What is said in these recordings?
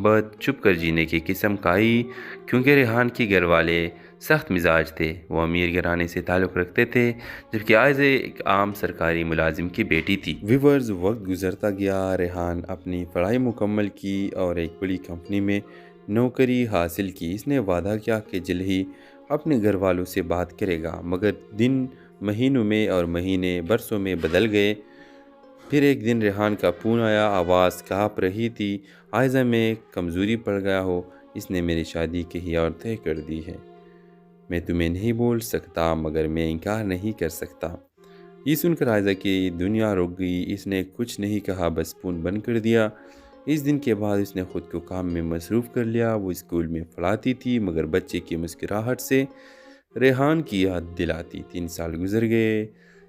محبت چھپ کر جینے کی قسم کھائی کیونکہ ریحان کے گھر والے سخت مزاج تھے۔ وہ امیر گھرانے سے تعلق رکھتے تھے جبکہ عائزہ ایک عام سرکاری ملازم کی بیٹی تھی۔ ویورز، وقت گزرتا گیا، ریحان اپنی پڑھائی مکمل کی اور ایک بڑی کمپنی میں نوکری حاصل کی۔ اس نے وعدہ کیا کہ جلد ہی اپنے گھر والوں سے بات کرے گا، مگر دن مہینوں میں اور مہینے برسوں میں بدل گئے۔ پھر ایک دن ریحان کا فون آیا، آواز کانپ رہی تھی، عائزہ میں کمزوری پڑ گیا ہو، اس نے میری شادی کہیں اور طے کر دی ہے۔ میں تمہیں نہیں بول سکتا مگر میں انکار نہیں کر سکتا۔ یہ سن کر عائزہ کی دنیا رک گئی۔ اس نے کچھ نہیں کہا، بس فون بند کر دیا۔ اس دن کے بعد اس نے خود کو کام میں مصروف کر لیا۔ وہ اسکول میں پڑھاتی تھی مگر بچے کی مسکراہٹ سے ریحان کی یاد دلاتی۔ 3 سال گزر گئے۔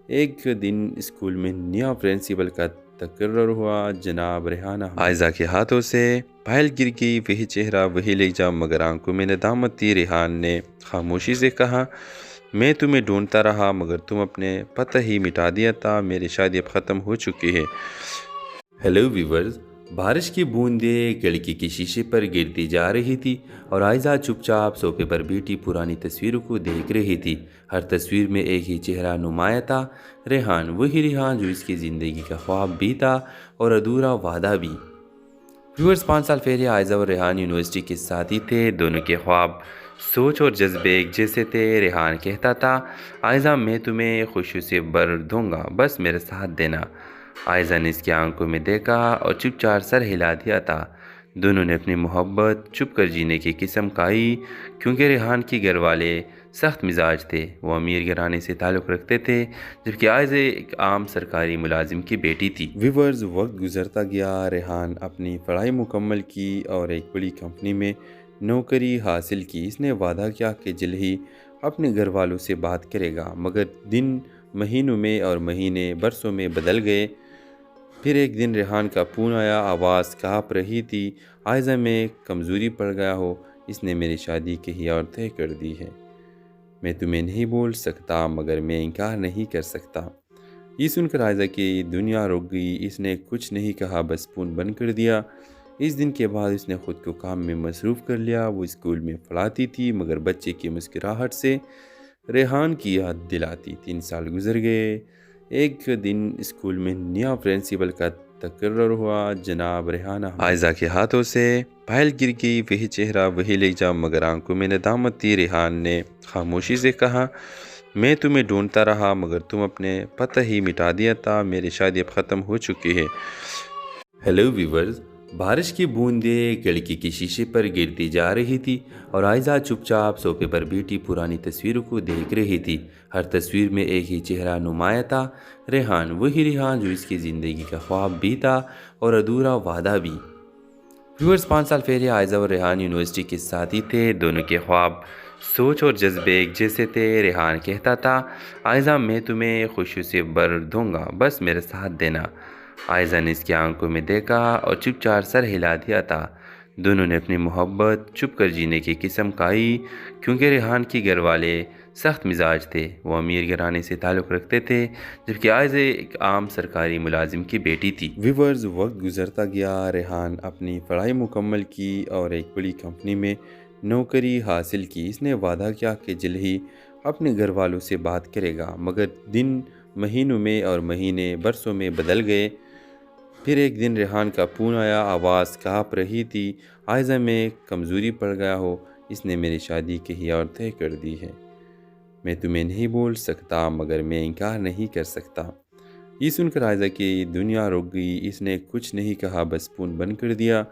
ایک دن اسکول میں نیا پرنسپل کا تقرر ہوا۔ جناب ریحان عائزہ کے ہاتھوں سے پھائل گر گئی۔ وہی چہرہ، وہی لہجہ، مگر آنکھوں میں ندامت تھی۔ ریحان نے خاموشی سے کہا، میں تمہیں ڈھونڈتا رہا مگر تم اپنے پتہ ہی مٹا دیا تھا۔ میری شادی اب ختم ہو چکی ہے۔ ہیلو ویورز، بارش کی بوندیں کھڑکی کے شیشے پر گرتی جا رہی تھی اور عائزہ چپ چاپ صوفے پر بیٹھی پرانی تصویروں کو دیکھ رہی تھی۔ ہر تصویر میں ایک ہی چہرہ نمایاں تھا، ریحان، وہی ریحان جو اس کی زندگی کا خواب بھی تھا اور ادھورا وعدہ بھی۔ ویورز، 5 سال پہلے عائزہ اور ریحان یونیورسٹی کے ساتھی تھے۔ دونوں کے خواب، سوچ اور جذبے ایک جیسے تھے۔ ریحان کہتا تھا، عائزہ میں تمہیں خوشی سے بھر دوں گا، بس میرا ساتھ دینا۔ عائزہ نے اس کی آنکھوں میں دیکھا اور چپ چاپ سر ہلا دیا تھا۔ دونوں نے اپنی محبت چھپ کر جینے کی قسم کھائی کیونکہ ریحان کے گھر والے سخت مزاج تھے۔ وہ امیر گھرانے سے تعلق رکھتے تھے جبکہ عائزہ ایک عام سرکاری ملازم کی بیٹی تھی۔ ویورز، وقت گزرتا گیا، ریحان اپنی پڑھائی مکمل کی اور ایک بڑی کمپنی میں نوکری حاصل کی۔ اس نے وعدہ کیا کہ جلد ہی اپنے گھر والوں سے بات کرے گا، مگر دن مہینوں میں اور مہینے برسوں میں بدل گئے۔ پھر ایک دن ریحان کا فون آیا، آواز کانپ رہی تھی، عائزہ میں کمزوری پڑ گیا ہو، اس نے میری شادی کہیں اور طے کر دی ہے۔ میں تمہیں نہیں بول سکتا مگر میں انکار نہیں کر سکتا۔ یہ سن کر عائزہ کی دنیا رک گئی۔ اس نے کچھ نہیں کہا، بس فون بند کر دیا۔ اس دن کے بعد اس نے خود کو کام میں مصروف کر لیا۔ وہ اسکول میں پڑھاتی تھی مگر بچے کی مسکراہٹ سے ریحان کی یاد دلاتی۔ 3 سال گزر گئے۔ ایک دن اسکول میں نیا پرنسپل کا تقرر ہوا۔ جناب ریحان عائزہ کے ہاتھوں سے پھائل گر گئی۔ وہی چہرہ، وہی لہجہ، مگر آنکھوں میں ندامت تھی۔ ریحان نے خاموشی سے کہا، میں تمہیں ڈھونڈتا رہا مگر تم اپنے پتہ ہی مٹا دیا تھا۔ میری شادی اب ختم ہو چکی ہے۔ ہیلو ویورز، بارش کی بوندیں کھڑکی کے شیشے پر گرتی جا رہی تھی اور عائزہ چپ چاپ صوفے پر بیٹھی پرانی تصویروں کو دیکھ رہی تھی۔ ہر تصویر میں ایک ہی چہرہ نمایاں تھا، ریحان، وہی ریحان جو اس کی زندگی کا خواب بھی تھا اور ادھورا وعدہ بھی۔ ویورز، 5 سال پہلے عائزہ اور ریحان یونیورسٹی کے ساتھی تھے۔ دونوں کے خواب، سوچ اور جذبے ایک جیسے تھے۔ ریحان کہتا تھا، عائزہ میں تمہیں خوشی سے بھر دوں گا، بس میرا ساتھ دینا۔ عائزہ نے اس کی آنکھوں میں دیکھا اور چپ چاپ سر ہلا دیا تھا۔ دونوں نے اپنی محبت چھپ کر جینے کی قسم کھائی کیونکہ ریحان کے گھر والے سخت مزاج تھے۔ وہ امیر گھرانے سے تعلق رکھتے تھے جبکہ عائزہ ایک عام سرکاری ملازم کی بیٹی تھی۔ ویورز، وقت گزرتا گیا، ریحان اپنی پڑھائی مکمل کی اور ایک بڑی کمپنی میں نوکری حاصل کی۔ اس نے وعدہ کیا کہ جلد ہی اپنے گھر والوں سے بات کرے گا، مگر دن مہینوں میں اور مہینے برسوں میں بدل گئے۔ پھر ایک دن ریحان کا فون آیا، آواز کانپ رہی تھی، عائزہ میں کمزوری پڑ گیا ہو، اس نے میری شادی کہیں اور طے کر دی ہے۔ میں تمہیں نہیں بول سکتا مگر میں انکار نہیں کر سکتا۔ یہ سن کر عائزہ کی دنیا رک گئی۔ اس نے کچھ نہیں کہا، بس فون بند کر دیا۔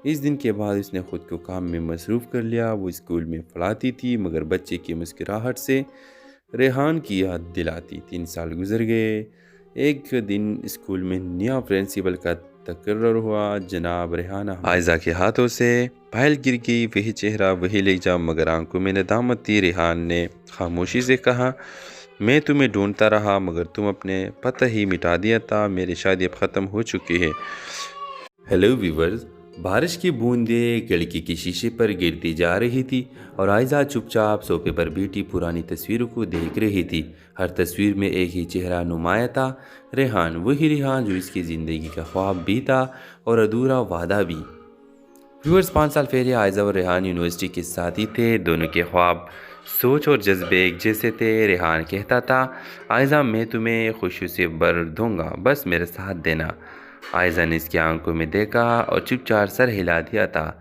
اس دن کے بعد اس نے خود کو کام میں مصروف کر لیا۔ وہ اسکول میں پڑھاتی تھی مگر بچے کی مسکراہٹ سے ریحان کی یاد دلاتی۔ 3 سال گزر گئے۔ ایک دن اسکول میں نیا پرنسپل کا تقرر ہوا۔ جناب ریحان عائزہ کے ہاتھوں سے پھائل گر گئی۔ وہی چہرہ، وہی لہجہ، مگر آنکھوں میں ندامت تھی۔ ریحان نے خاموشی سے کہا، میں تمہیں ڈھونڈتا رہا مگر تم اپنے پتہ ہی مٹا دیا تھا۔ میری شادی اب ختم ہو چکی ہے۔ ہیلو ویورز، بارش کی بوندیں کھڑکی کے شیشے پر گرتی جا رہی تھی اور عائزہ چپ چاپ صوفے پر بیٹھی پرانی تصویروں کو دیکھ رہی تھی۔ ہر تصویر میں ایک ہی چہرہ نمایاں تھا، ریحان، وہی ریحان جو اس کی زندگی کا خواب بھی تھا اور ادھورا وعدہ بھی۔ ویورز 5 سال پہلے عائزہ اور ریحان یونیورسٹی کے ساتھی تھے۔ دونوں کے خواب، سوچ اور جذبے ایک جیسے تھے۔ ریحان کہتا تھا، عائزہ میں تمہیں خوشی سے بھر دوں گا، بس میرے ساتھ دینا۔ عائزہ نے اس کی آنکھوں میں دیکھا اور چپ چاپ سر ہلا دیا تھا۔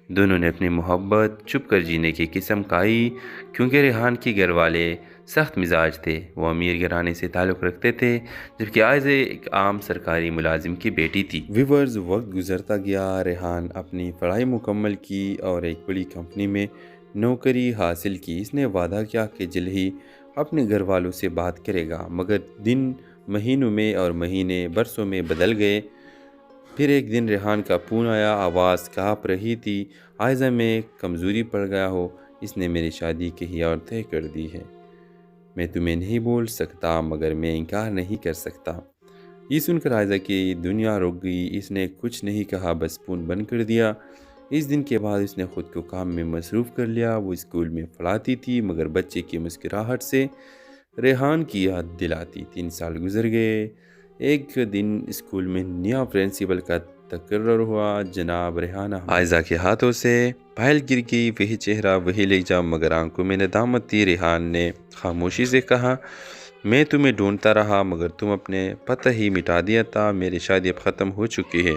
دونوں نے اپنی محبت چھپ کر جینے کی قسم کھائی، کیونکہ ریحان کے گھر والے سخت مزاج تھے۔ وہ امیر گھرانے سے تعلق رکھتے تھے، جبکہ عائزہ ایک عام سرکاری ملازم کی بیٹی تھی۔ ویورز وقت گزرتا گیا، ریحان اپنی پڑھائی مکمل کی اور ایک بڑی کمپنی میں نوکری حاصل کی۔ اس نے وعدہ کیا کہ جلد ہی اپنے گھر والوں سے بات کرے گا، مگر دن مہینوں میں اور مہینے برسوں میں بدل گئے۔ پھر ایک دن ریحان کا فون آیا، آواز کانپ رہی تھی، عائزہ میں کمزوری پڑ گیا ہو، اس نے میری شادی کہیں اور طے کر دی ہے۔ میں تمہیں نہیں بول سکتا، مگر میں انکار نہیں کر سکتا۔ یہ سن کر عائزہ کی دنیا رک گئی۔ اس نے کچھ نہیں کہا، بس فون بند کر دیا۔ اس دن کے بعد اس نے خود کو کام میں مصروف کر لیا۔ وہ اسکول میں پڑھاتی تھی، مگر بچے کی مسکراہٹ سے ریحان کی یاد دلاتی۔ 3 سال گزر گئے۔ ایک دن اسکول میں نیا پرنسپل کا تقرر ہوا۔ جناب ریحان عائزہ کے ہاتھوں سے پائل گر گئی۔ وہی چہرہ، وہی لہجہ، مگر آنکھوں میں ندامت تھی۔ ریحان نے خاموشی سے کہا، میں تمہیں ڈھونڈتا رہا، مگر تم اپنے پتہ ہی مٹا دیا تھا۔ میری شادی اب ختم ہو چکی ہے۔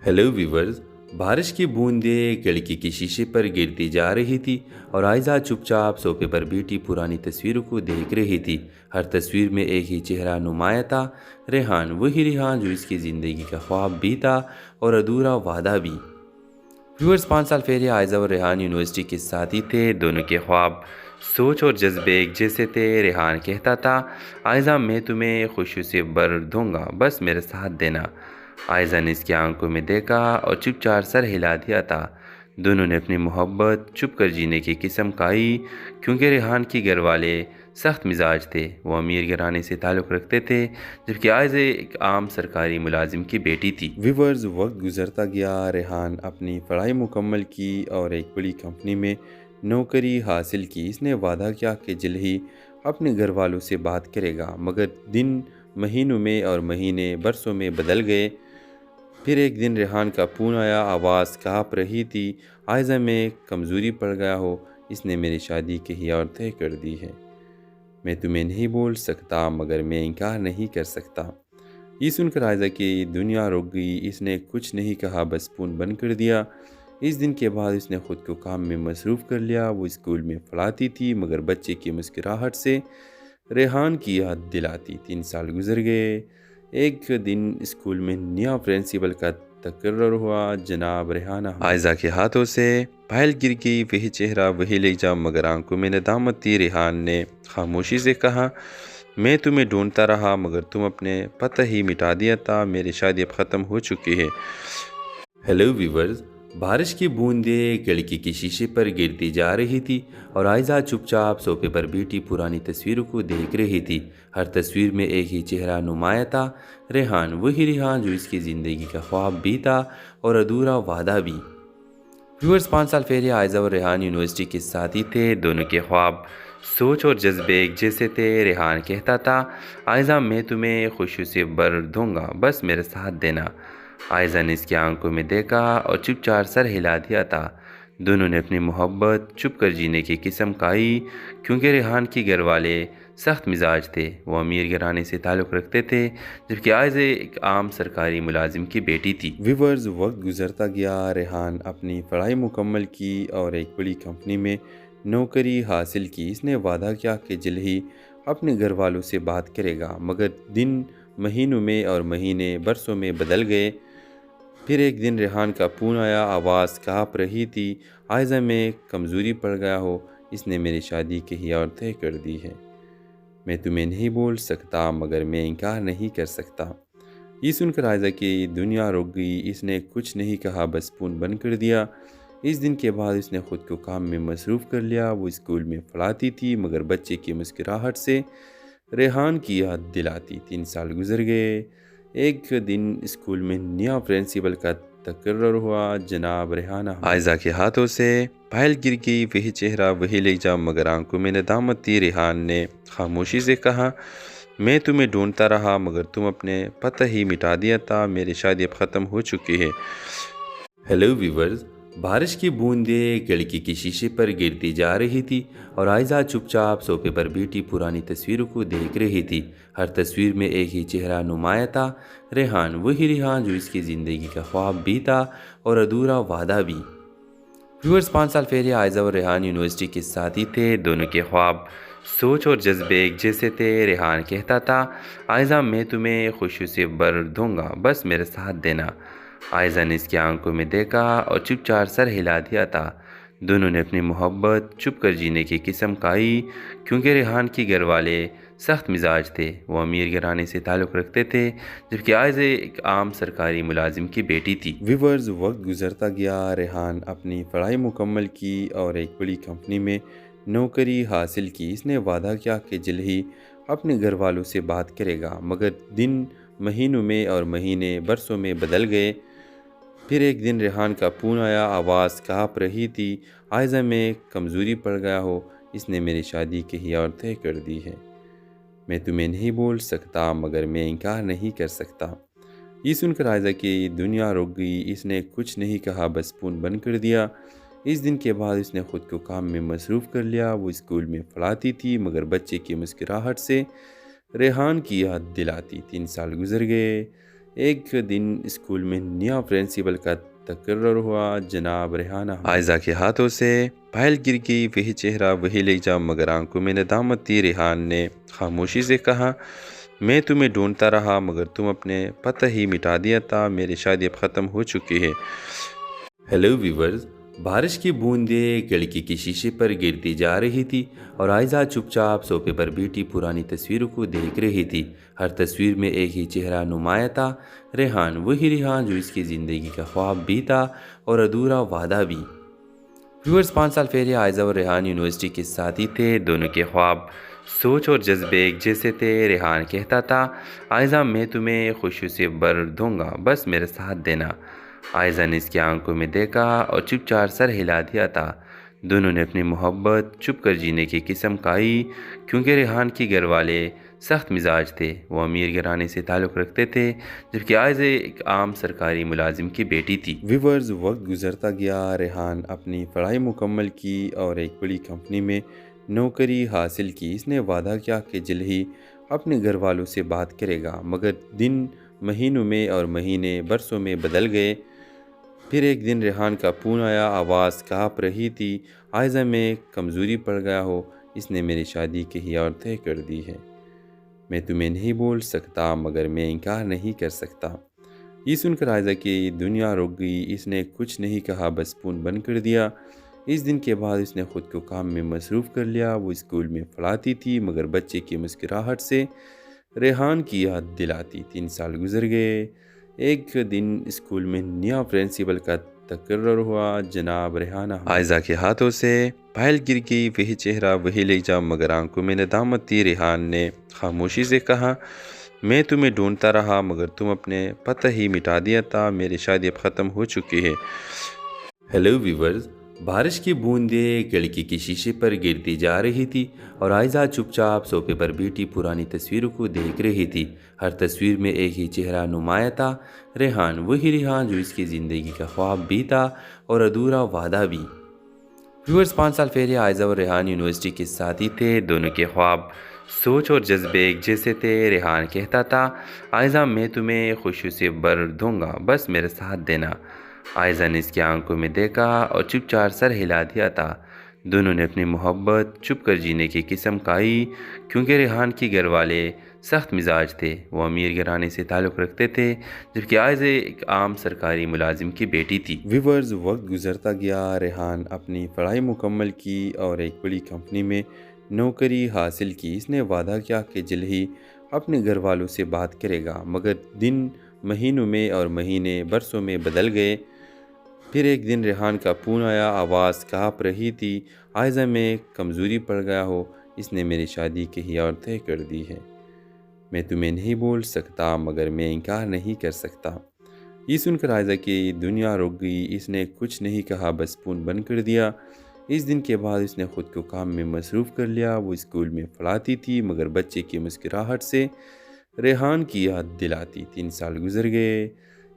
ہیلو ویورز، بارش کی بوندیں کھڑکی کے شیشے پر گرتی جا رہی تھی اور عائزہ چپ چاپ صوفے پر بیٹھی پرانی تصویروں کو دیکھ رہی تھی۔ ہر تصویر میں ایک ہی چہرہ نمایاں تھا، ریحان، وہی ریحان جو اس کی زندگی کا خواب بھی تھا اور ادھورا وعدہ بھی۔ ویورز 5 سال پہلے عائزہ اور ریحان یونیورسٹی کے ساتھی تھے۔ دونوں کے خواب، سوچ اور جذبے ایک جیسے تھے۔ ریحان کہتا تھا، عائزہ میں تمہیں خوشی سے بھر دوں گا، بس میرے ساتھ دینا۔ عائزہ نے اس کی آنکھوں میں دیکھا اور چپ چاپ سر ہلا دیا تھا۔ دونوں نے اپنی محبت چھپ کر جینے کی قسم کھائی، کیونکہ ریحان کے گھر والے سخت مزاج تھے۔ وہ امیر گھرانے سے تعلق رکھتے تھے، جبکہ عائزہ ایک عام سرکاری ملازم کی بیٹی تھی۔ ویورز وقت گزرتا گیا، ریحان اپنی پڑھائی مکمل کی اور ایک بڑی کمپنی میں نوکری حاصل کی۔ اس نے وعدہ کیا کہ جلد ہی اپنے گھر والوں سے بات کرے گا، مگر دن مہینوں میں اور مہینے برسوں میں بدل گئے۔ پھر ایک دن ریحان کا فون آیا، آواز کانپ رہی تھی، عائزہ میں کمزوری پڑ گیا ہو، اس نے میری شادی کہیں اور طے کر دی ہے۔ میں تمہیں نہیں بول سکتا، مگر میں انکار نہیں کر سکتا۔ یہ سن کر عائزہ کی دنیا رک گئی۔ اس نے کچھ نہیں کہا، بس فون بند کر دیا۔ اس دن کے بعد اس نے خود کو کام میں مصروف کر لیا۔ وہ اسکول میں پڑھاتی تھی، مگر بچے کی مسکراہٹ سے ریحان کی یاد دلاتی۔ 3 سال گزر گئے۔ ایک دن اسکول میں نیا پرنسپل کا تقرر ہوا۔ جناب ریحان عائزہ کے ہاتھوں سے پائل گر گئی۔ وہی چہرہ، وہی لہجہ، مگر آنکھوں میں ندامت تھی۔ ریحان نے خاموشی سے کہا، میں تمہیں ڈھونڈتا رہا، مگر تم اپنے پتہ ہی مٹا دیا تھا۔ میری شادی اب ختم ہو چکی ہے۔ ہیلو ویورز، بارش کی بوندیں کھڑکی کے شیشے پر گرتی جا رہی تھی اور عائزہ چپ چاپ صوفے پر بیٹھی پرانی تصویروں کو دیکھ رہی تھی۔ ہر تصویر میں ایک ہی چہرہ نمایاں تھا، ریحان، وہی ریحان جو اس کی زندگی کا خواب بھی تھا اور ادھورا وعدہ بھی۔ ویورز 5 سال پہلے عائزہ اور ریحان یونیورسٹی کے ساتھی تھے۔ دونوں کے خواب، سوچ اور جذبے ایک جیسے تھے۔ ریحان کہتا تھا، عائزہ میں تمہیں خوشی سے بھر دوں گا، بس میرے ساتھ دینا۔ عائزہ نے اس کی آنکھوں میں دیکھا اور چپ چاپ سر ہلا دیا تھا۔ دونوں نے اپنی محبت چھپ کر جینے کی قسم کھائی، کیونکہ ریحان کے گھر والے سخت مزاج تھے۔ وہ امیر گھرانے سے تعلق رکھتے تھے، جبکہ عائزہ ایک عام سرکاری ملازم کی بیٹی تھی۔ ویورز وقت گزرتا گیا، ریحان اپنی پڑھائی مکمل کی اور ایک بڑی کمپنی میں نوکری حاصل کی۔ اس نے وعدہ کیا کہ جلد ہی اپنے گھر والوں سے بات کرے گا، مگر دن مہینوں میں اور مہینے برسوں میں بدل گئے۔ پھر ایک دن ریحان کا فون آیا، آواز کانپ رہی تھی، عائزہ میں کمزوری پڑ گیا ہو، اس نے میری شادی کہیں اور طے کر دی ہے۔ میں تمہیں نہیں بول سکتا، مگر میں انکار نہیں کر سکتا۔ یہ سن کر عائزہ کی دنیا رک گئی۔ اس نے کچھ نہیں کہا، بس فون بند کر دیا۔ اس دن کے بعد اس نے خود کو کام میں مصروف کر لیا۔ وہ اسکول میں پڑھاتی تھی، مگر بچے کی مسکراہٹ سے ریحان کی یاد دلاتی۔ 3 سال گزر گئے۔ ایک دن اسکول میں نیا پرنسپل کا تقرر ہوا۔ جناب ریحان عائزہ کے ہاتھوں سے پائل گر گئی۔ وہی چہرہ، وہی لہجہ، مگر آنکھوں میں ندامت تھی۔ ریحان نے خاموشی سے کہا، میں تمہیں ڈھونڈتا رہا، مگر تم اپنے پتہ ہی مٹا دیا تھا۔ میری شادی اب ختم ہو چکی ہے۔ ہیلو ویورز، بارش کی بوندیں کھڑکی کے شیشے پر گرتی جا رہی تھی اور عائزہ چپ چاپ صوفے پر بیٹھی پرانی تصویروں کو دیکھ رہی تھی۔ ہر تصویر میں ایک ہی چہرہ نمایاں تھا، ریحان، وہی ریحان جو اس کی زندگی کا خواب بھی تھا اور ادھورا وعدہ بھی۔ ویورز، 5 سال پہلے عائزہ اور ریحان یونیورسٹی کے ساتھی تھے۔ دونوں کے خواب، سوچ اور جذبے ایک جیسے تھے۔ ریحان کہتا تھا، عائزہ میں تمہیں خوشیوں سے بھر دوں گا، بس میرے ساتھ دینا۔ عائزہ نے اس کی آنکھوں میں دیکھا اور چپ چاپ سر ہلا دیا تھا۔ دونوں نے اپنی محبت چھپ کر جینے کی قسم کھائی، کیونکہ ریحان کے گھر والے سخت مزاج تھے۔ وہ امیر گھرانے سے تعلق رکھتے تھے، جبکہ عائزہ ایک عام سرکاری ملازم کی بیٹی تھی۔ ویورز، وقت گزرتا گیا۔ ریحان اپنی پڑھائی مکمل کی اور ایک بڑی کمپنی میں نوکری حاصل کی۔ اس نے وعدہ کیا کہ جلد ہی اپنے گھر والوں سے بات کرے گا، مگر دن مہینوں میں اور مہینے برسوں میں بدل گئے۔ پھر ایک دن ریحان کا فون آیا، آواز کانپ رہی تھی۔ عائزہ، میں کمزوری پڑ گیا ہو، اس نے میری شادی کہیں اور طے کر دی ہے۔ میں تمہیں نہیں بول سکتا، مگر میں انکار نہیں کر سکتا۔ یہ سن کر عائزہ کی دنیا رک گئی۔ اس نے کچھ نہیں کہا، بس فون بند کر دیا۔ اس دن کے بعد اس نے خود کو کام میں مصروف کر لیا۔ وہ اسکول میں پڑھاتی تھی، مگر بچے کی مسکراہٹ سے ریحان کی یاد دلاتی۔ 3 سال گزر گئے۔ ایک دن اسکول میں نیا پرنسپل کا تقرر ہوا۔ جناب ریحانہ، عائزہ کے ہاتھوں سے فائل گر گئی۔ وہی چہرہ، وہی لہجہ، مگر آنکھوں میں ندامت تھی۔ ریحان نے خاموشی سے کہا، میں تمہیں ڈھونڈتا رہا، مگر تم اپنے پتہ ہی مٹا دیا تھا۔ میری شادی اب ختم ہو چکی ہے۔ ہیلو ویورز، بارش کی بوندیں کھڑکی کے شیشے پر گرتی جا رہی تھی اور عائزہ چپ چاپ صوفے پر بیٹھی پرانی تصویروں کو دیکھ رہی تھی۔ ہر تصویر میں ایک ہی چہرہ نمایاں تھا، ریحان، وہی ریحان جو اس کی زندگی کا خواب بھی تھا اور ادھورا وعدہ بھی۔ ویورز، 5 سال پہلے عائزہ اور ریحان یونیورسٹی کے ساتھی تھے۔ دونوں کے خواب، سوچ اور جذبے ایک جیسے تھے۔ ریحان کہتا تھا، عائزہ میں تمہیں خوشیوں سے بھر دوں گا، بس میرے ساتھ دینا۔ عائزہ نے اس کی آنکھوں میں دیکھا اور چپ چاپ سر ہلا دیا تھا۔ دونوں نے اپنی محبت چھپ کر جینے کی قسم کھائی، کیونکہ ریحان کے گھر والے سخت مزاج تھے۔ وہ امیر گھرانے سے تعلق رکھتے تھے، جبکہ عائزہ ایک عام سرکاری ملازم کی بیٹی تھی۔ ویورز، وقت گزرتا گیا۔ ریحان اپنی پڑھائی مکمل کی اور ایک بڑی کمپنی میں نوکری حاصل کی۔ اس نے وعدہ کیا کہ جلد ہی اپنے گھر والوں سے بات کرے گا، مگر دن مہینوں میں اور مہینے برسوں میں بدل گئے۔ پھر ایک دن ریحان کا فون آیا، آواز کانپ رہی تھی۔ عائزہ، میں کمزوری پڑ گیا ہو، اس نے میری شادی کہیں اور طے کر دی ہے۔ میں تمہیں نہیں بول سکتا، مگر میں انکار نہیں کر سکتا۔ یہ سن کر عائزہ کی دنیا رک گئی۔ اس نے کچھ نہیں کہا، بس فون بند کر دیا۔ اس دن کے بعد اس نے خود کو کام میں مصروف کر لیا۔ وہ اسکول میں پڑھاتی تھی، مگر بچے کی مسکراہٹ سے ریحان کی یاد دلاتی۔ 3 سال گزر گئے۔ ایک دن اسکول میں نیا پرنسپل کا تقرر ہوا۔ جناب ریحانہ، عائزہ کے ہاتھوں سے فائل گر گئی۔ وہی چہرہ، وہی لہجہ، مگر آنکھوں میں ندامت تھی۔ ریحان نے خاموشی سے کہا، میں تمہیں ڈھونڈتا رہا، مگر تم اپنے پتہ ہی مٹا دیا تھا۔ میری شادی اب ختم ہو چکی ہے۔ ہیلو ویورز، بارش کی بوندیں کھڑکی کے شیشے پر گرتی جا رہی تھی اور عائزہ چپ چاپ صوفے پر بیٹھی پرانی تصویروں کو دیکھ رہی تھی۔ ہر تصویر میں ایک ہی چہرہ نمایاں تھا، ریحان، وہی ریحان جو اس کی زندگی کا خواب بھی تھا اور ادھورا وعدہ بھی۔ ویورز، 5 سال پہلے عائزہ اور ریحان یونیورسٹی کے ساتھی تھے۔ دونوں کے خواب، سوچ اور جذبے ایک جیسے تھے۔ ریحان کہتا تھا، عائزہ میں تمہیں خوشیوں سے بھر دوں گا، بس میرے ساتھ دینا۔ عائزہ نے اس کی آنکھوں میں دیکھا اور چپ چاپ سر ہلا دیا تھا۔ دونوں نے اپنی محبت چھپ کر جینے کی قسم کھائی، کیونکہ ریحان کے گھر والے سخت مزاج تھے۔ وہ امیر گھرانے سے تعلق رکھتے تھے، جبکہ عائزہ ایک عام سرکاری ملازم کی بیٹی تھی۔ ویورز، وقت گزرتا گیا۔ ریحان اپنی پڑھائی مکمل کی اور ایک بڑی کمپنی میں نوکری حاصل کی۔ اس نے وعدہ کیا کہ جلد ہی اپنے گھر والوں سے بات کرے گا، مگر دن مہینوں میں اور مہینے برسوں میں بدل گئے۔ پھر ایک دن ریحان کا فون آیا، آواز کانپ رہی تھی۔ عائزہ، میں کمزوری پڑ گیا ہو، اس نے میری شادی کہیں اور طے کر دی ہے۔ میں تمہیں نہیں بول سکتا، مگر میں انکار نہیں کر سکتا۔ یہ سن کر عائزہ کی دنیا رک گئی۔ اس نے کچھ نہیں کہا، بس فون بند کر دیا۔ اس دن کے بعد اس نے خود کو کام میں مصروف کر لیا۔ وہ اسکول میں پڑھاتی تھی، مگر بچے کی مسکراہٹ سے ریحان کی یاد دلاتی۔ 3 سال گزر گئے۔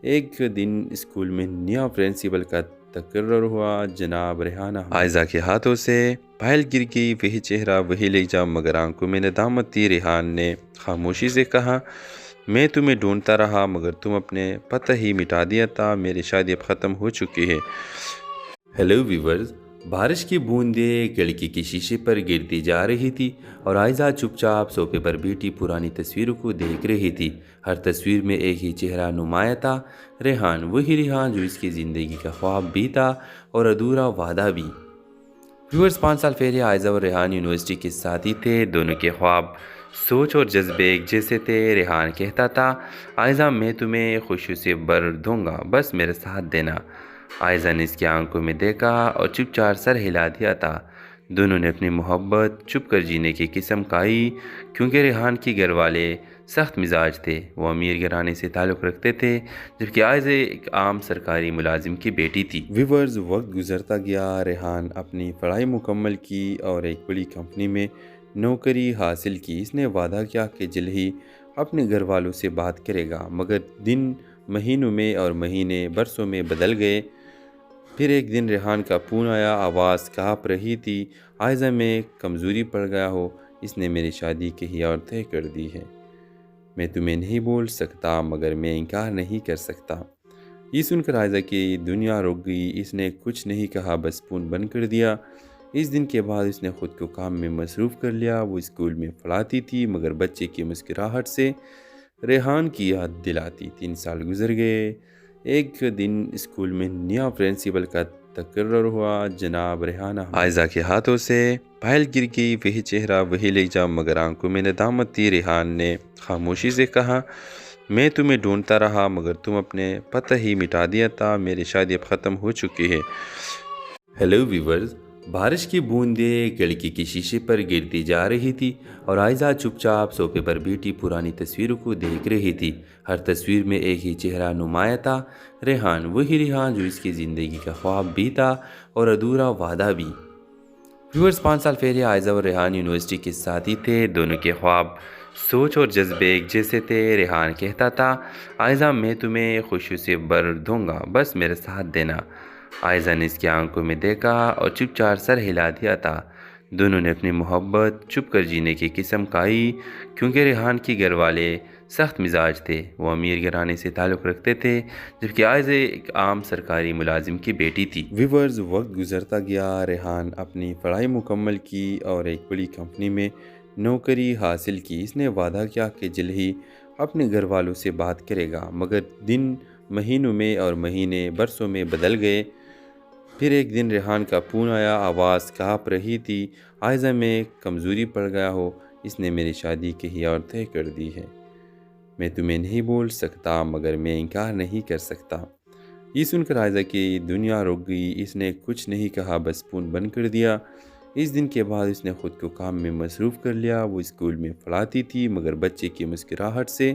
ایک دن اسکول میں نیا پرنسپل کا تقرر ہوا۔ جناب ریحانہ عائزہ کے ہاتھوں سے فائل گر گئی، وہی چہرہ وہی لہجہ، مگر آنکھوں میں ندامت تھی۔ ریحان نے خاموشی سے کہا، میں تمہیں ڈھونڈتا رہا مگر تم اپنے پتہ ہی مٹا دیا تھا، میری شادی اب ختم ہو چکی ہے۔ ہیلو ویورز، بارش کی بوندیں کھڑکی کے شیشے پر گرتی جا رہی تھی اور عائزہ چپ چاپ صوفے پر بیٹھی پرانی تصویروں کو دیکھ رہی تھی۔ ہر تصویر میں ایک ہی چہرہ نمایاں تھا، ریحان، وہی ریحان جو اس کی زندگی کا خواب بھی تھا اور ادھورا وعدہ بھی۔ ویورز، 5 سال پہلے عائزہ اور ریحان یونیورسٹی کے ساتھی تھے۔ دونوں کے خواب، سوچ اور جذبے ایک جیسے تھے۔ ریحان کہتا تھا، عائزہ میں تمہیں خوشیوں سے بھر دوں گا، بس میرا ساتھ دینا۔ عائزہ نے اس کی آنکھوں میں دیکھا اور چپ چاپ سر ہلا دیا تھا۔ دونوں نے اپنی محبت چھپ کر جینے کی قسم کھائی، کیونکہ ریحان کے گھر والے سخت مزاج تھے۔ وہ امیر گھرانے سے تعلق رکھتے تھے، جبکہ عائزہ ایک عام سرکاری ملازم کی بیٹی تھی۔ ویورز، وقت گزرتا گیا۔ ریحان اپنی پڑھائی مکمل کی اور ایک بڑی کمپنی میں نوکری حاصل کی۔ اس نے وعدہ کیا کہ جلد ہی اپنے گھر والوں سے بات کرے گا، مگر دن مہینوں میں اور مہینے برسوں میں بدل گئے۔ پھر ایک دن ریحان کا فون آیا، آواز کانپ رہی تھی، عائزہ میں کمزوری پڑ گیا ہو، اس نے میری شادی کہیں اور طے کر دی ہے۔ میں تمہیں نہیں بول سکتا مگر میں انکار نہیں کر سکتا۔ یہ سن کر عائزہ کی دنیا رک گئی۔ اس نے کچھ نہیں کہا، بس فون بند کر دیا۔ اس دن کے بعد اس نے خود کو کام میں مصروف کر لیا۔ وہ اسکول میں پڑھاتی تھی مگر بچے کی مسکراہٹ سے ریحان کی یاد دلاتی۔ 3 سال گزر گئے۔ ایک دن اسکول میں نیا پرنسپل کا تقرر ہوا۔ جناب ریحانہ عائزہ کے ہاتھوں سے فائل گر گئی، وہی چہرہ وہی لہجہ، مگر آنکھوں میں ندامت تھی۔ ریحان نے خاموشی سے کہا، میں تمہیں ڈھونڈتا رہا مگر تم اپنے پتہ ہی مٹا دیا تھا، میری شادی اب ختم ہو چکی ہے۔ ہیلو ویورز، بارش کی بوندیں کھڑکی کے شیشے پر گرتی جا رہی تھی اور عائزہ چپ چاپ صوفے پر بیٹھی پرانی تصویروں کو دیکھ رہی تھی۔ ہر تصویر میں ایک ہی چہرہ نمایاں تھا، ریحان، وہی ریحان جو اس کی زندگی کا خواب بھی تھا اور ادھورا وعدہ بھی۔ ویورز، 5 سال پہلے عائزہ اور ریحان یونیورسٹی کے ساتھی تھے۔ دونوں کے خواب، سوچ اور جذبے ایک جیسے تھے۔ ریحان کہتا تھا، عائزہ میں تمہیں خوشیوں سے بھر دوں گا، بس میرا ساتھ دینا۔ عائزہ نے اس کی آنکھوں میں دیکھا اور چپ چاپ سر ہلا دیا تھا۔ دونوں نے اپنی محبت چھپ کر جینے کی قسم کھائی، کیونکہ ریحان کے گھر والے سخت مزاج تھے۔ وہ امیر گھرانے سے تعلق رکھتے تھے، جبکہ عائزہ ایک عام سرکاری ملازم کی بیٹی تھی۔ ویورز، وقت گزرتا گیا۔ ریحان اپنی پڑھائی مکمل کی اور ایک بڑی کمپنی میں نوکری حاصل کی۔ اس نے وعدہ کیا کہ جلد ہی اپنے گھر والوں سے بات کرے گا، مگر دن مہینوں میں اور مہینے برسوں میں بدل گئے۔ پھر ایک دن ریحان کا فون آیا، آواز کانپ رہی تھی، عائزہ میں کمزوری پڑ گیا ہو، اس نے میری شادی کہیں اور طے کر دی ہے۔ میں تمہیں نہیں بول سکتا مگر میں انکار نہیں کر سکتا۔ یہ سن کر عائزہ کی دنیا رک گئی۔ اس نے کچھ نہیں کہا، بس فون بند کر دیا۔ اس دن کے بعد اس نے خود کو کام میں مصروف کر لیا۔ وہ اسکول میں پڑھاتی تھی مگر بچے کی مسکراہٹ سے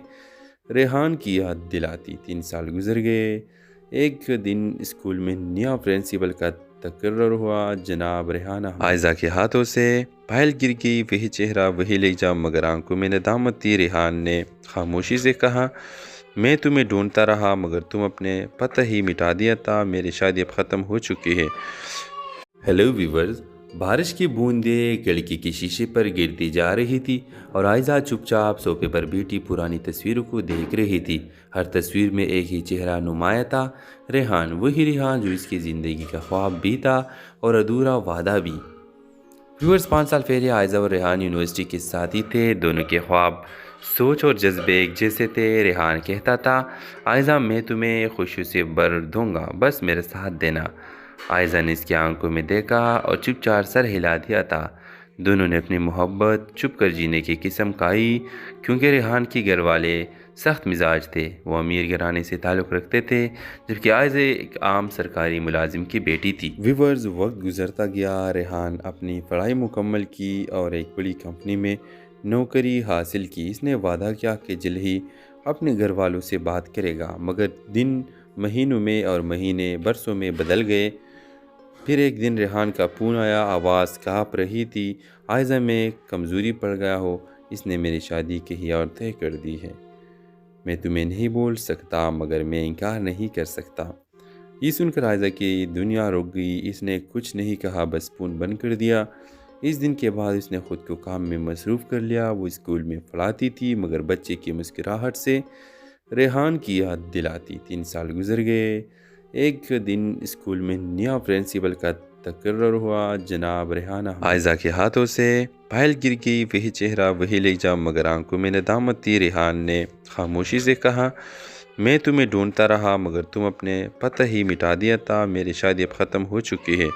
ریحان کی یاد دلاتی۔ 3 سال گزر گئے۔ ایک دن اسکول میں نیا پرنسپل کا تقرر ہوا۔ جناب ریحانہ عائزہ کے ہاتھوں سے فائل گر گئی، وہی چہرہ وہی لہجہ، مگر آنکھوں میں ندامت تھی۔ ریحان نے خاموشی سے کہا، میں تمہیں ڈھونڈتا رہا مگر تم اپنے پتہ ہی مٹا دیا تھا، میری شادی اب ختم ہو چکی ہے۔ ہیلو ویورز، بارش کی بوندیں کھڑکی کے شیشے پر گرتی جا رہی تھی اور عائزہ چپ چاپ صوفے پر بیٹھی پرانی تصویروں کو دیکھ رہی تھی۔ ہر تصویر میں ایک ہی چہرہ نمایاں تھا، ریحان، وہی ریحان جو اس کی زندگی کا خواب بھی تھا اور ادھورا وعدہ بھی۔ ویورز، 5 سال پہلے عائزہ اور ریحان یونیورسٹی کے ساتھی تھے۔ دونوں کے خواب، سوچ اور جذبے ایک جیسے تھے۔ ریحان کہتا تھا، عائزہ میں تمہیں خوشیوں سے بھر دوں گا، بس میرا ساتھ دینا۔ عائزہ نے اس کی آنکھوں میں دیکھا اور چپ چاپ سر ہلا دیا تھا۔ دونوں نے اپنی محبت چھپ کر جینے کی قسم کھائی، کیونکہ ریحان کے گھر والے سخت مزاج تھے۔ وہ امیر گھرانے سے تعلق رکھتے تھے، جبکہ عائزہ ایک عام سرکاری ملازم کی بیٹی تھی۔ ویورز، وقت گزرتا گیا۔ ریحان اپنی پڑھائی مکمل کی اور ایک بڑی کمپنی میں نوکری حاصل کی۔ اس نے وعدہ کیا کہ جلد ہی اپنے گھر والوں سے بات کرے گا، مگر دن مہینوں میں اور مہینے برسوں میں بدل گئے۔ پھر ایک دن ریحان کا فون آیا، آواز کانپ رہی تھی، عائزہ میں کمزوری پڑ گیا ہو، اس نے میری شادی کہیں اور طے کر دی ہے۔ میں تمہیں نہیں بول سکتا مگر میں انکار نہیں کر سکتا۔ یہ سن کر عائزہ کی دنیا رک گئی۔ اس نے کچھ نہیں کہا، بس فون بند کر دیا۔ اس دن کے بعد اس نے خود کو کام میں مصروف کر لیا۔ وہ اسکول میں پڑھاتی تھی مگر بچے کی مسکراہٹ سے ریحان کی یاد دلاتی۔ 3 سال گزر گئے۔ ایک دن اسکول میں نیا پرنسپل کا تقرر ہوا۔ جناب ریحانہ عائزہ کے ہاتھوں سے پھائل گر گئی۔ وہی چہرہ، وہی لہجہ، مگر آنکھوں میں ندامت تھی۔ ریحان نے خاموشی سے کہا، میں تمہیں ڈھونڈتا رہا مگر تم اپنے پتہ ہی مٹا دیا تھا۔ میری شادی اب ختم ہو چکی ہے۔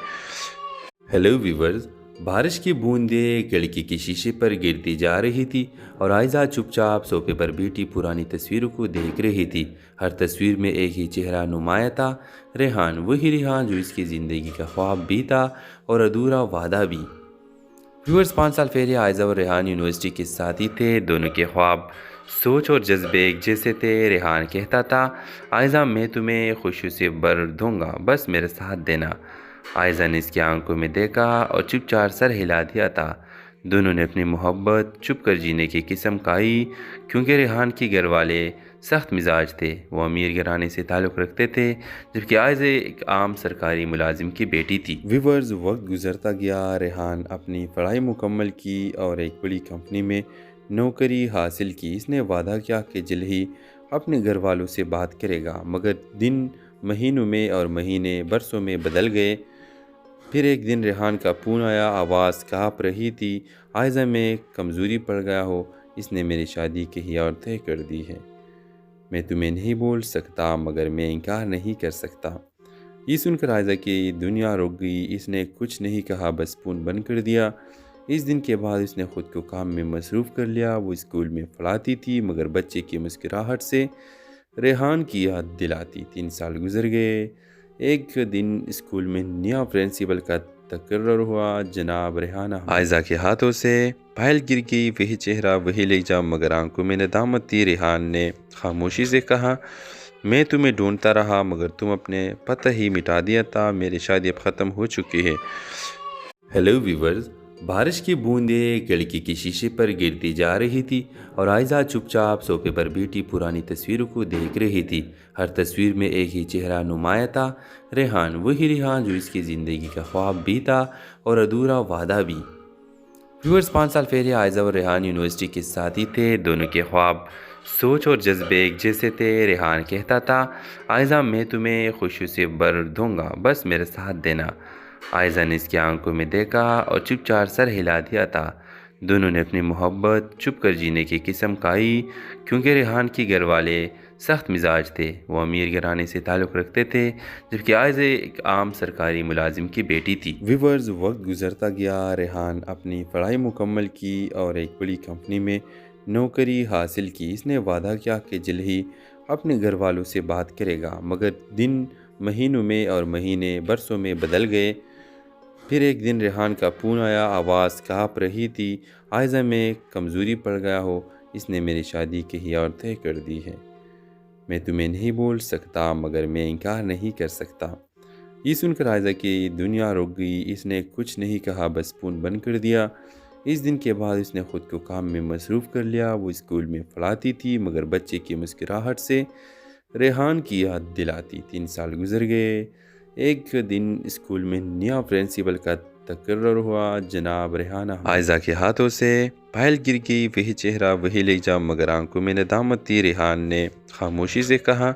ہیلو ویورز، بارش کی بوندیں کھڑکی کے شیشے پر گرتی جا رہی تھی اور عائزہ چپ چاپ صوفے پر بیٹھی پرانی تصویروں کو دیکھ رہی تھی۔ ہر تصویر میں ایک ہی چہرہ نمایاں تھا، ریحان، وہی ریحان جو اس کی زندگی کا خواب بھی تھا اور ادھورا وعدہ بھی۔ ویورز، 5 سال پہلے عائزہ اور ریحان یونیورسٹی کے ساتھی تھے۔ دونوں کے خواب، سوچ اور جذبے ایک جیسے تھے۔ ریحان کہتا تھا، عائزہ میں تمہیں خوشیوں سے بھر دوں گا، بس میرے ساتھ دینا۔ عائزہ نے اس کی آنکھوں میں دیکھا اور چپ چاپ سر ہلا دیا تھا۔ دونوں نے اپنی محبت چھپ کر جینے کی قسم کھائی، کیونکہ ریحان کے گھر والے سخت مزاج تھے۔ وہ امیر گھرانے سے تعلق رکھتے تھے، جبکہ عائزہ ایک عام سرکاری ملازم کی بیٹی تھی۔ ویورز، وقت گزرتا گیا۔ ریحان اپنی پڑھائی مکمل کی اور ایک بڑی کمپنی میں نوکری حاصل کی۔ اس نے وعدہ کیا کہ جلد ہی اپنے گھر والوں سے بات کرے گا، مگر دن مہینوں میں اور مہینے برسوں میں بدل گئے۔ پھر ایک دن ریحان کا فون آیا، آواز کانپ رہی تھی، عائزہ میں کمزوری پڑ گیا ہو، اس نے میری شادی کہیں اور طے کر دی ہے۔ میں تمہیں نہیں بول سکتا مگر میں انکار نہیں کر سکتا۔ یہ سن کر عائزہ کی دنیا رک گئی۔ اس نے کچھ نہیں کہا، بس فون بند کر دیا۔ اس دن کے بعد اس نے خود کو کام میں مصروف کر لیا۔ وہ اسکول میں پڑھاتی تھی مگر بچے کی مسکراہٹ سے ریحان کی یاد دلاتی۔ 3 سال گزر گئے۔ ایک دن اسکول میں نیا پرنسپل کا تقرر ہوا۔ جناب ریحانہ عائزہ کے ہاتھوں سے پھائل گر گئی۔ وہی چہرہ، وہی لہجہ، مگر آنکھوں میں ندامت تھی۔ ریحان نے خاموشی سے کہا، میں تمہیں ڈھونڈتا رہا مگر تم اپنے پتہ ہی مٹا دیا تھا۔ میری شادی اب ختم ہو چکی ہے۔ ہیلو ویورز، بارش کی بوندیں کھڑکی کے شیشے پر گرتی جا رہی تھی اور عائزہ چپ چاپ صوفے پر بیٹھی پرانی تصویروں کو دیکھ رہی تھی۔ ہر تصویر میں ایک ہی چہرہ نمایاں تھا، ریحان، وہی ریحان جو اس کی زندگی کا خواب بھی تھا اور ادھورا وعدہ بھی۔ ویورز، 5 سال پہلے عائزہ اور ریحان یونیورسٹی کے ساتھی تھے۔ دونوں کے خواب، سوچ اور جذبے ایک جیسے تھے۔ ریحان کہتا تھا، عائزہ میں تمہیں خوشیوں سے بھر دوں گا، بس میرے ساتھ دینا۔ عائزہ نے اس کی آنکھوں میں دیکھا اور چپ چاپ سر ہلا دیا تھا۔ دونوں نے اپنی محبت چھپ کر جینے کی قسم کھائی، کیونکہ ریحان کے گھر والے سخت مزاج تھے۔ وہ امیر گھرانے سے تعلق رکھتے تھے، جبکہ عائزہ ایک عام سرکاری ملازم کی بیٹی تھی۔ ویورز، وقت گزرتا گیا۔ ریحان اپنی پڑھائی مکمل کی اور ایک بڑی کمپنی میں نوکری حاصل کی۔ اس نے وعدہ کیا کہ جلد ہی اپنے گھر والوں سے بات کرے گا، مگر دن مہینوں میں اور مہینے برسوں میں بدل گئے۔ پھر ایک دن ریحان کا فون آیا، آواز کانپ رہی تھی، عائزہ میں کمزوری پڑ گیا ہو، اس نے میری شادی کہیں اور طے کر دی ہے۔ میں تمہیں نہیں بول سکتا مگر میں انکار نہیں کر سکتا۔ یہ سن کر عائزہ کی دنیا رک گئی۔ اس نے کچھ نہیں کہا، بس فون بند کر دیا۔ اس دن کے بعد اس نے خود کو کام میں مصروف کر لیا۔ وہ اسکول میں پڑھاتی تھی مگر بچے کی مسکراہٹ سے ریحان کی یاد دلاتی۔ 3 سال گزر گئے۔ ایک دن اسکول میں نیا پرنسپل کا تقرر ہوا۔ جناب ریحانہ عائزہ کے ہاتھوں سے پھائل گر گئی۔ وہی چہرہ، وہی لہجہ، مگر آنکھوں میں ندامت تھی۔ ریحان نے خاموشی سے کہا،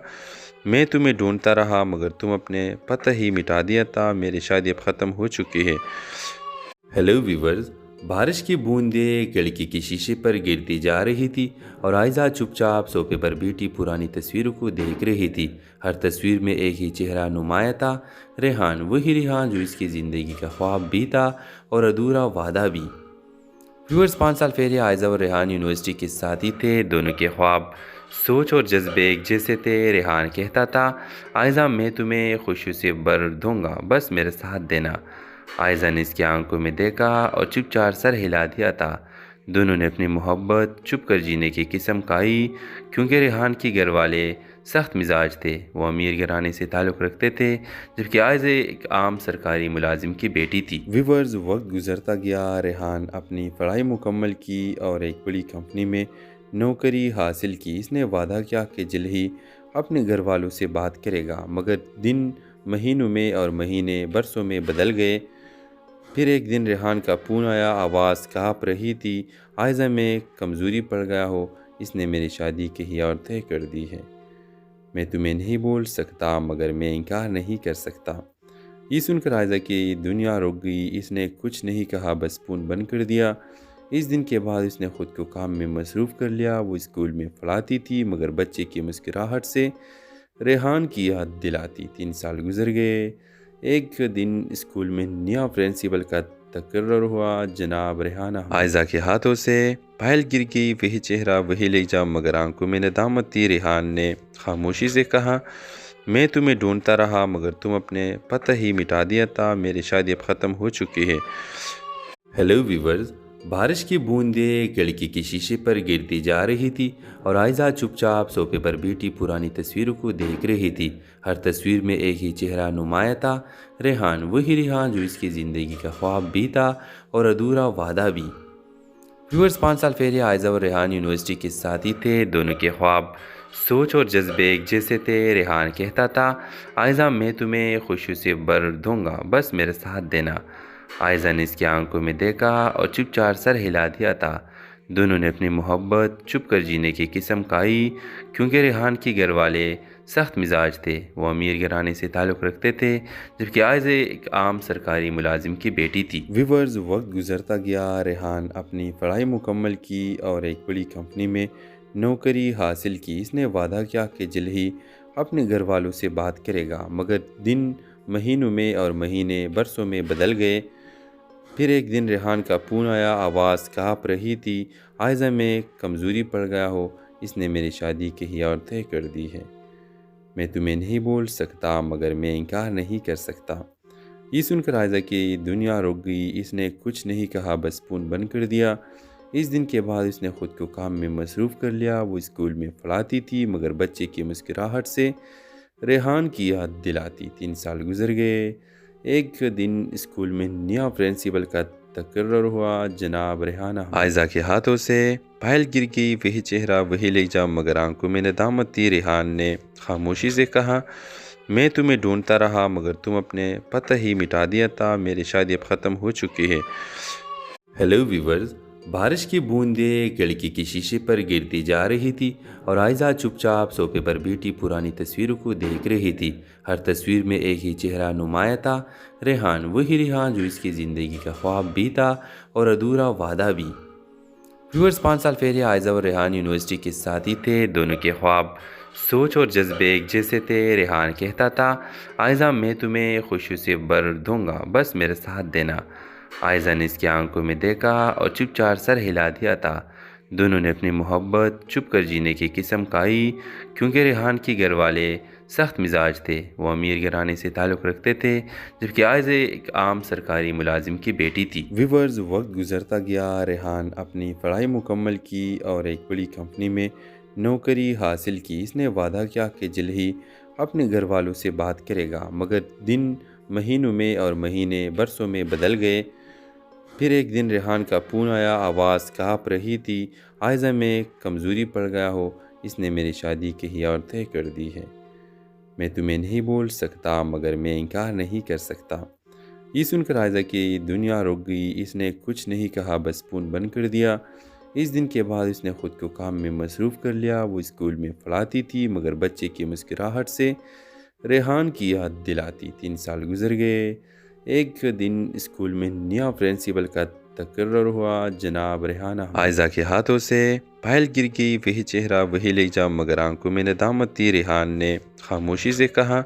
میں تمہیں ڈھونڈتا رہا مگر تم اپنے پتہ ہی مٹا دیا تھا۔ میری شادی اب ختم ہو چکی ہے۔ ہیلو ویورز، بارش کی بوندیں کھڑکی کے شیشے پر گرتی جا رہی تھی اور عائزہ چپ چاپ صوفے پر بیٹھی پرانی تصویروں کو دیکھ رہی تھی۔ ہر تصویر میں ایک ہی چہرہ نمایاں تھا، ریحان، وہی ریحان جو اس کی زندگی کا خواب بھی تھا اور ادھورا وعدہ بھی۔ ویورز، 5 سال پہلے عائزہ اور ریحان یونیورسٹی کے ساتھی تھے۔ دونوں کے خواب، سوچ اور جذبے ایک جیسے تھے۔ ریحان کہتا تھا، عائزہ میں تمہیں خوشیوں سے بھر دوں گا، بس میرے ساتھ دینا۔ عائزہ نے اس کی آنکھوں میں دیکھا اور چپ چاپ سر ہلا دیا تھا۔ دونوں نے اپنی محبت چھپ کر جینے کی قسم کھائی، کیونکہ ریحان کے گھر والے سخت مزاج تھے۔ وہ امیر گھرانے سے تعلق رکھتے تھے، جبکہ عائزہ ایک عام سرکاری ملازم کی بیٹی تھی۔ ویورز، وقت گزرتا گیا۔ ریحان اپنی پڑھائی مکمل کی اور ایک بڑی کمپنی میں نوکری حاصل کی۔ اس نے وعدہ کیا کہ جلد ہی اپنے گھر والوں سے بات کرے گا، مگر دن مہینوں میں اور مہینے برسوں میں بدل گئے۔ پھر ایک دن ریحان کا فون آیا، آواز کانپ رہی تھی، عائزہ میں کمزوری پڑ گیا ہو، اس نے میری شادی کہیں اور طے کر دی ہے۔ میں تمہیں نہیں بول سکتا مگر میں انکار نہیں کر سکتا۔ یہ سن کر عائزہ کی دنیا رک گئی۔ اس نے کچھ نہیں کہا، بس فون بند کر دیا۔ اس دن کے بعد اس نے خود کو کام میں مصروف کر لیا۔ وہ اسکول میں پڑھاتی تھی مگر بچے کی مسکراہٹ سے ریحان کی یاد دلاتی۔ 3 سال گزر گئے۔ ایک دن اسکول میں نیا پرنسپل کا تقرر ہوا۔ جناب ریحانہ عائزہ کے ہاتھوں سے پھائل گر گئی، وہی چہرہ وہی لہجہ مگر آنکھوں میں ندامت تھی۔ ریحان نے خاموشی سے کہا، میں تمہیں ڈھونڈتا رہا مگر تم اپنے پتہ ہی مٹا دیا تھا، میری شادی اب ختم ہو چکی ہے۔ ہیلو ویورز، بارش کی بوندیں کھڑکی کے شیشے پر گرتی جا رہی تھی اور عائزہ چپ چاپ صوفے پر بیٹھی پرانی تصویروں کو دیکھ رہی تھی۔ ہر تصویر میں ایک ہی چہرہ نمایاں تھا، ریحان، وہی ریحان جو اس کی زندگی کا خواب بھی تھا اور ادھورا وعدہ بھی۔ ویورز، 5 سال پہلے عائزہ اور ریحان یونیورسٹی کے ساتھی تھے۔ دونوں کے خواب، سوچ اور جذبے ایک جیسے تھے۔ ریحان کہتا تھا، عائزہ میں تمہیں خوشیوں سے بھر دوں گا، بس میرے ساتھ دینا۔ عائزہ نے اس کی آنکھوں میں دیکھا اور چپ چاپ سر ہلا دیا تھا۔ دونوں نے اپنی محبت چھپ کر جینے کی قسم کھائی، کیونکہ ریحان کے گھر والے سخت مزاج تھے۔ وہ امیر گھرانے سے تعلق رکھتے تھے، جبکہ عائزہ ایک عام سرکاری ملازم کی بیٹی تھی۔ ویورز، وقت گزرتا گیا۔ ریحان اپنی پڑھائی مکمل کی اور ایک بڑی کمپنی میں نوکری حاصل کی۔ اس نے وعدہ کیا کہ جلد ہی اپنے گھر والوں سے بات کرے گا، مگر دن مہینوں میں اور مہینے برسوں میں بدل گئے۔ پھر ایک دن ریحان کا فون آیا، آواز کانپ رہی تھی، عائزہ میں کمزوری پڑ گیا ہو، اس نے میری شادی کہیں اور طے کر دی ہے۔ میں تمہیں نہیں بول سکتا مگر میں انکار نہیں کر سکتا۔ یہ سن کر عائزہ کی دنیا رک گئی۔ اس نے کچھ نہیں کہا، بس فون بند کر دیا۔ اس دن کے بعد اس نے خود کو کام میں مصروف کر لیا۔ وہ اسکول میں پڑھاتی تھی مگر بچے کی مسکراہٹ سے ریحان کی یاد دلاتی۔ 3 سال گزر گئے۔ ایک دن اسکول میں نیا پرنسپل کا تقرر ہوا۔ جناب ریحانہ عائزہ کے ہاتھوں سے پھائل گر گئی، وہی چہرہ وہی لہجہ مگر آنکھوں میں ندامت تھی۔ ریحان نے خاموشی سے کہا، میں تمہیں ڈھونڈتا رہا مگر تم اپنے پتہ ہی مٹا دیا تھا، میری شادی اب ختم ہو چکی ہے۔ ہیلو ویورز، بارش کی بوندیں کھڑکی کے شیشے پر گرتی جا رہی تھی اور عائزہ چپ چاپ صوفے پر بیٹھی پرانی تصویروں کو دیکھ رہی تھی۔ ہر تصویر میں ایک ہی چہرہ نمایاں تھا، ریحان، وہی ریحان جو اس کی زندگی کا خواب بھی تھا اور ادھورا وعدہ بھی۔ ویورز، 5 سال پہلے عائزہ اور ریحان یونیورسٹی کے ساتھی تھے۔ دونوں کے خواب، سوچ اور جذبے ایک جیسے تھے۔ ریحان کہتا تھا، عائزہ میں تمہیں خوشیوں سے بھر دوں گا، بس میرے ساتھ دینا۔ عائزہ نے اس کی آنکھوں میں دیکھا اور چپ چاپ سر ہلا دیا تھا۔ دونوں نے اپنی محبت چھپ کر جینے کی قسم کھائی، کیونکہ ریحان کے گھر والے سخت مزاج تھے۔ وہ امیر گھرانے سے تعلق رکھتے تھے، جبکہ عائزہ ایک عام سرکاری ملازم کی بیٹی تھی۔ ویورز، وقت گزرتا گیا۔ ریحان اپنی پڑھائی مکمل کی اور ایک بڑی کمپنی میں نوکری حاصل کی۔ اس نے وعدہ کیا کہ جلد ہی اپنے گھر والوں سے بات کرے گا، مگر دن مہینوں میں اور مہینے برسوں میں بدل گئے۔ پھر ایک دن ریحان کا فون آیا، آواز کانپ رہی تھی، عائزہ میں کمزوری پڑ گیا ہو، اس نے میری شادی کہیں اور طے کر دی ہے۔ میں تمہیں نہیں بول سکتا مگر میں انکار نہیں کر سکتا۔ یہ سن کر عائزہ کی دنیا رک گئی۔ اس نے کچھ نہیں کہا، بس فون بند کر دیا۔ اس دن کے بعد اس نے خود کو کام میں مصروف کر لیا۔ وہ اسکول میں پڑھاتی تھی مگر بچے کی مسکراہٹ سے ریحان کی یاد دلاتی۔ 3 سال گزر گئے۔ ایک دن اسکول میں نیا پرنسپل کا تقرر ہوا۔ جناب ریحانہ عائزہ کے ہاتھوں سے پھائل گر گئی، وہی چہرہ وہی لہجہ مگر آنکھوں میں ندامت تھی۔ ریحان نے خاموشی سے کہا،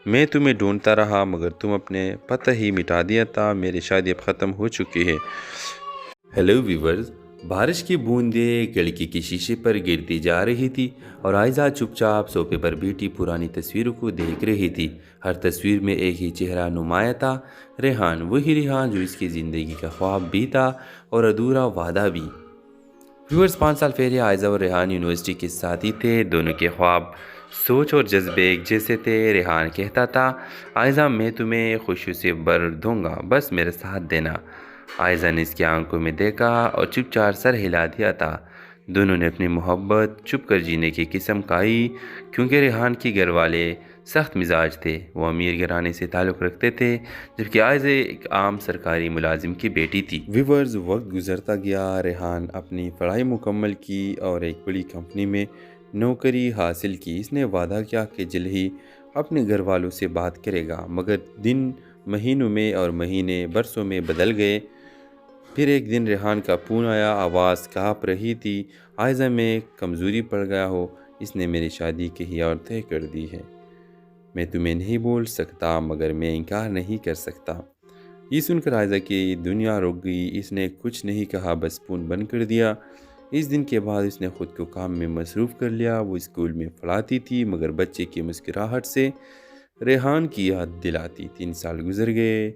میں تمہیں ڈھونڈتا رہا مگر تم اپنے پتہ ہی مٹا دیا تھا، میری شادی اب ختم ہو چکی ہے۔ ہیلو ویورز، بارش کی بوندیں کھڑکی کے شیشے پر گرتی جا رہی تھی اور عائزہ چپ چاپ صوفے پر بیٹھی پرانی تصویروں کو دیکھ رہی تھی۔ ہر تصویر میں ایک ہی چہرہ نمایاں تھا، ریحان، وہی ریحان جو اس کی زندگی کا خواب بھی تھا اور ادھورا وعدہ بھی۔ ویورز، 5 سال پہلے عائزہ اور ریحان یونیورسٹی کے ساتھی تھے۔ دونوں کے خواب، سوچ اور جذبے ایک جیسے تھے۔ ریحان کہتا تھا، عائزہ میں تمہیں خوشیوں سے بھر دوں گا، بس میرے ساتھ دینا۔ عائزہ نے اس کی آنکھوں میں دیکھا اور چپ چاپ سر ہلا دیا تھا۔ دونوں نے اپنی محبت چھپ کر جینے کی قسم کھائی کیونکہ ریحان کے گھر والے سخت مزاج تھے۔ وہ امیر گھرانے سے تعلق رکھتے تھے جبکہ عائزہ ایک عام سرکاری ملازم کی بیٹی تھی۔ ویورز، وقت گزرتا گیا، ریحان اپنی پڑھائی مکمل کی اور ایک بڑی کمپنی میں نوکری حاصل کی۔ اس نے وعدہ کیا کہ جلد ہی اپنے گھر والوں سے بات کرے گا، مگر دن مہینوں میں اور مہینے برسوں میں بدل گئے۔ پھر ایک دن ریحان کا فون آیا، آواز کانپ رہی تھی، عائزہ میں کمزوری پڑ گیا ہو، اس نے میری شادی کہیں اور طے کر دی ہے۔ میں تمہیں نہیں بول سکتا مگر میں انکار نہیں کر سکتا۔ یہ سن کر عائزہ کی دنیا رک گئی۔ اس نے کچھ نہیں کہا، بس فون بند کر دیا۔ اس دن کے بعد اس نے خود کو کام میں مصروف کر لیا۔ وہ اسکول میں پڑھاتی تھی مگر بچے کی مسکراہٹ سے ریحان کی یاد دلاتی۔ 3 سال گزر گئے۔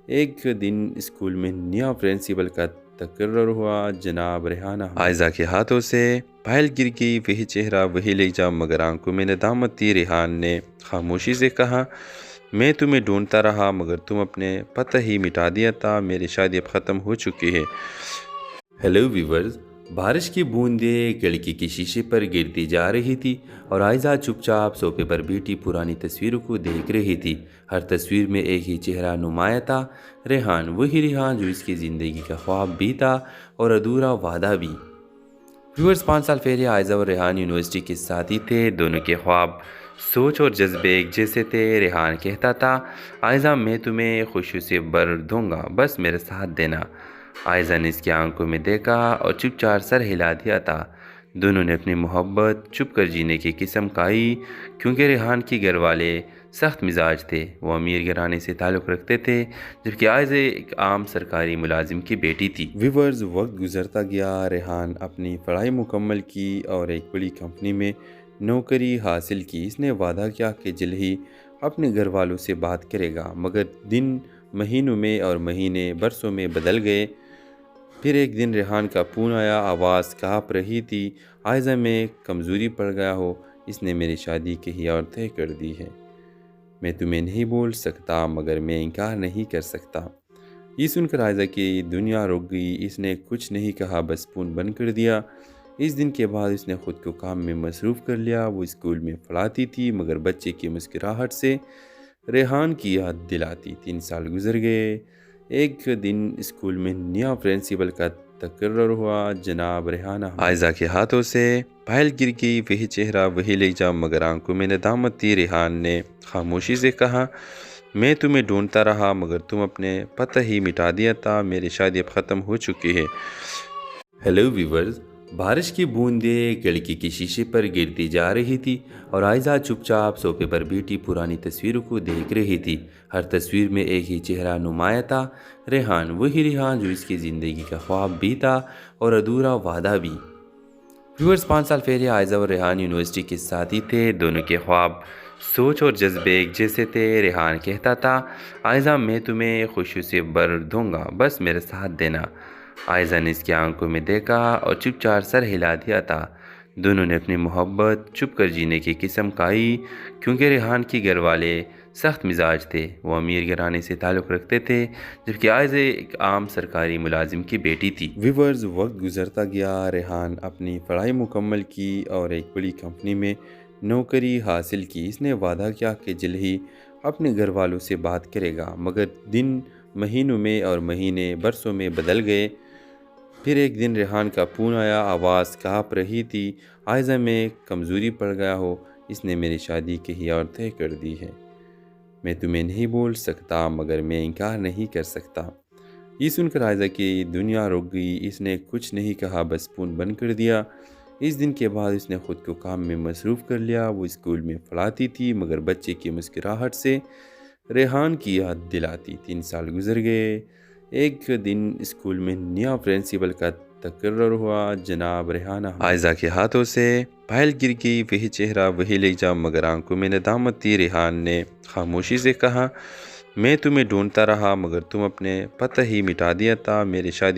ایک دن اسکول میں نیا پرنسپل کا تقرر ہوا۔ جناب ریحانہ، عائزہ کے ہاتھوں سے فائل گر گئی۔ وہی چہرہ، وہی لہجہ، مگر آنکھوں میں ندامت تھی۔ ریحان نے خاموشی سے کہا، میں تمہیں ڈھونڈتا رہا مگر تم اپنے پتہ ہی مٹا دیا تھا۔ میری شادی اب ختم ہو چکی ہے۔ ہیلو ویورز، بارش کی بوندیں کھڑکی کے شیشے پر گرتی جا رہی تھی اور عائزہ چپ چاپ صوفے پر بیٹھی پرانی تصویروں کو دیکھ رہی تھی۔ ہر تصویر میں ایک ہی چہرہ نمایاں تھا، ریحان، وہی ریحان جو اس کی زندگی کا خواب بھی تھا اور ادھورا وعدہ بھی۔ ویورز، 5 سال پہلے عائزہ اور ریحان یونیورسٹی کے ساتھی تھے۔ دونوں کے خواب، سوچ اور جذبے ایک جیسے تھے۔ ریحان کہتا تھا، عائزہ میں تمہیں خوشیوں سے بھر دوں گا، بس میرا ساتھ دینا۔ عائزہ نے اس کی آنکھوں میں دیکھا اور چپ چاپ سر ہلا دیا تھا۔ دونوں نے اپنی محبت چھپ کر جینے کی قسم کھائی کیونکہ ریحان کے گھر والے سخت مزاج تھے۔ وہ امیر گھرانے سے تعلق رکھتے تھے جبکہ عائزہ ایک عام سرکاری ملازم کی بیٹی تھی۔ ویورز، وقت گزرتا گیا، ریحان اپنی پڑھائی مکمل کی اور ایک بڑی کمپنی میں نوکری حاصل کی۔ اس نے وعدہ کیا کہ جلد ہی اپنے گھر والوں سے بات کرے گا، مگر دن مہینوں میں اور مہینے برسوں میں بدل گئے۔ پھر ایک دن ریحان کا فون آیا، آواز کانپ رہی تھی، عائزہ میں کمزوری پڑ گیا ہو، اس نے میری شادی کہیں اور طے کر دی ہے۔ میں تمہیں نہیں بول سکتا مگر میں انکار نہیں کر سکتا۔ یہ سن کر عائزہ کی دنیا رک گئی۔ اس نے کچھ نہیں کہا، بس فون بند کر دیا۔ اس دن کے بعد اس نے خود کو کام میں مصروف کر لیا۔ وہ اسکول میں پڑھاتی تھی مگر بچے کی مسکراہٹ سے ریحان کی یاد دلاتی۔ 3 سال گزر گئے۔ ایک دن اسکول میں نیا پرنسپل کا تقرر ہوا۔ جناب ریحانہ، عائزہ کے ہاتھوں سے فائل گر گئی۔ وہی چہرہ، وہی لہجہ، مگر آنکھوں میں ندامت تھی۔ ریحان نے خاموشی سے کہا، میں تمہیں ڈھونڈتا رہا مگر تم اپنے پتہ ہی مٹا دیا تھا۔ میری شادی اب ختم ہو چکی ہے۔ ہیلو ویورز، بارش کی بوندیں کھڑکی کے شیشے پر گرتی جا رہی تھی اور عائزہ چپ چاپ صوفے پر بیٹھی پرانی تصویروں کو دیکھ رہی تھی۔ ہر تصویر میں ایک ہی چہرہ نمایاں تھا، ریحان، وہی ریحان جو اس کی زندگی کا خواب بھی تھا اور ادھورا وعدہ بھی۔ ویورز، 5 سال پہلے عائزہ اور ریحان یونیورسٹی کے ساتھی تھے۔ دونوں کے خواب، سوچ اور جذبے ایک جیسے تھے۔ ریحان کہتا تھا، عائزہ میں تمہیں خوشیوں سے بھر دوں گا، بس میرا ساتھ دینا۔ عائزہ نے اس کی آنکھوں میں دیکھا اور چپ چاپ سر ہلا دیا تھا۔ دونوں نے اپنی محبت چھپ کر جینے کی قسم کھائی کیونکہ ریحان کے گھر والے سخت مزاج تھے۔ وہ امیر گھرانے سے تعلق رکھتے تھے جبکہ عائزہ ایک عام سرکاری ملازم کی بیٹی تھی۔ ویورز، وقت گزرتا گیا، ریحان اپنی پڑھائی مکمل کی اور ایک بڑی کمپنی میں نوکری حاصل کی۔ اس نے وعدہ کیا کہ جلد ہی اپنے گھر والوں سے بات کرے گا، مگر دن مہینوں میں اور مہینے برسوں میں بدل گئے۔ پھر ایک دن ریحان کا فون آیا، آواز کانپ رہی تھی، عائزہ میں کمزوری پڑ گیا ہو، اس نے میری شادی کہیں اور طے کر دی ہے۔ میں تمہیں نہیں بول سکتا مگر میں انکار نہیں کر سکتا۔ یہ سن کر عائزہ کی دنیا رک گئی۔ اس نے کچھ نہیں کہا، بس فون بند کر دیا۔ اس دن کے بعد اس نے خود کو کام میں مصروف کر لیا۔ وہ اسکول میں پڑھاتی تھی مگر بچے کی مسکراہٹ سے ریحان کی یاد دلاتی۔ 3 سال گزر گئے۔ ایک دن اسکول میں نیا پرنسپل کا تقرر ہوا۔ جناب ریحانہ، عائزہ کے ہاتھوں سے فائل گر گئی۔ وہی چہرہ، وہی لہجہ، مگر آنکھوں میں ندامت تھی۔ ریحان نے خاموشی سے کہا، میں تمہیں ڈھونڈتا رہا مگر تم اپنے پتہ ہی مٹا دیا تھا۔ میری شادی